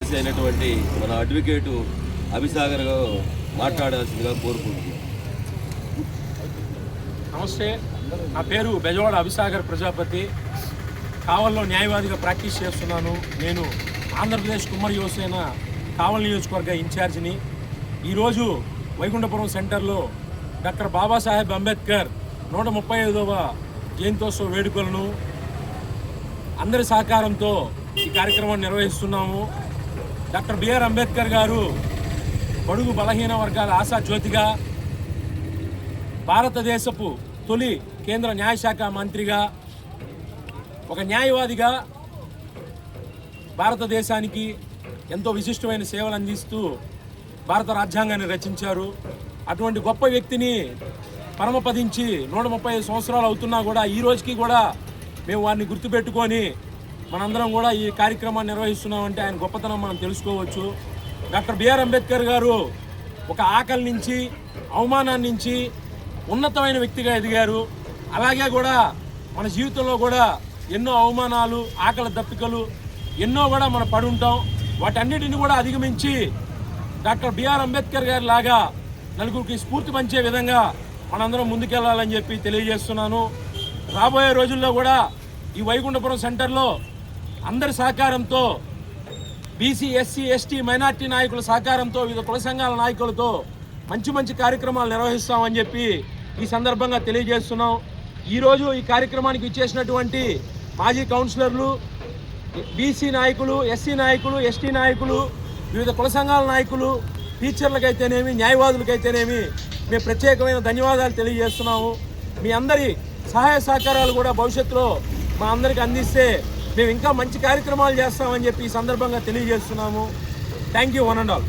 కార్యదర్శి అయినటువంటి మన అడ్వకేటు అభిసాగర్ మాట్లాడాల్సిందిగా కోరుకుంటున్నాను. నమస్తే, నా పేరు బెజవాడ అభిసాగర్ ప్రజాపతి. కావల్లో న్యాయవాదిగా ప్రాక్టీస్ చేస్తున్నాను. నేను ఆంధ్రప్రదేశ్ కుమ్మరి యువసేన కావల్ నియోజకవర్గ ఇన్ఛార్జిని. ఈరోజు వైకుంఠపురం సెంటర్లో డాక్టర్ బాబాసాహెబ్ అంబేద్కర్ 135వ జయంతోత్సవ వేడుకలను అందరి సహకారంతో ఈ కార్యక్రమాన్ని నిర్వహిస్తున్నాము. డాక్టర్ బిఆర్ అంబేద్కర్ గారు బడుగు బలహీన వర్గాల ఆశాజ్యోతిగా, భారతదేశపు తొలి కేంద్ర న్యాయశాఖ మంత్రిగా, ఒక న్యాయవాదిగా భారతదేశానికి ఎంతో విశిష్టమైన సేవలు అందిస్తూ భారత రాజ్యాంగాన్ని రచించారు. అటువంటి గొప్ప వ్యక్తిని పరమపదించి 135 సంవత్సరాలు అవుతున్నా కూడా ఈ రోజుకి కూడా మేము వారిని గుర్తుపెట్టుకొని మనందరం కూడా ఈ కార్యక్రమాన్ని నిర్వహిస్తున్నామంటే ఆయన గొప్పతనం మనం తెలుసుకోవచ్చు. డాక్టర్ బిఆర్ అంబేద్కర్ గారు ఒక ఆకలి నుంచి, అవమానాన్ని నుంచి ఉన్నతమైన వ్యక్తిగా ఎదిగారు. అలాగే కూడా మన జీవితంలో కూడా ఎన్నో అవమానాలు, ఆకలి దప్పికలు ఎన్నో కూడా మనం పడి ఉంటాం. వాటన్నిటిని కూడా అధిగమించి డాక్టర్ బిఆర్ అంబేద్కర్ గారి లాగా నలుగురికి స్ఫూర్తి పంచే విధంగా మనందరం ముందుకెళ్లాలని చెప్పి తెలియజేస్తున్నాను. రాబోయే రోజుల్లో కూడా ఈ వైకుంఠపురం సెంటర్లో అందరి సహకారంతో, బీసీ, ఎస్సీ, ఎస్టీ, మైనార్టీ నాయకుల సహకారంతో, వివిధ కుల సంఘాల నాయకులతో మంచి మంచి కార్యక్రమాలు నిర్వహిస్తామని చెప్పి ఈ సందర్భంగా తెలియజేస్తున్నాం. ఈరోజు ఈ కార్యక్రమానికి ఇచ్చేసినటువంటి మాజీ కౌన్సిలర్లు, బీసీ నాయకులు, ఎస్సీ నాయకులు, ఎస్టీ నాయకులు, వివిధ కుల సంఘాల నాయకులు, టీచర్లకైతేనేమి, న్యాయవాదులకైతేనేమి మేము ప్రత్యేకమైన ధన్యవాదాలు తెలియజేస్తున్నాము. మీ అందరి సహాయ సహకారాలు కూడా భవిష్యత్తులో మా అందరికి అందిస్తే మేము ఇంకా మంచి కార్యక్రమాలు చేస్తామని చెప్పి ఈ సందర్భంగా తెలియజేస్తున్నాము. Thank you one and all.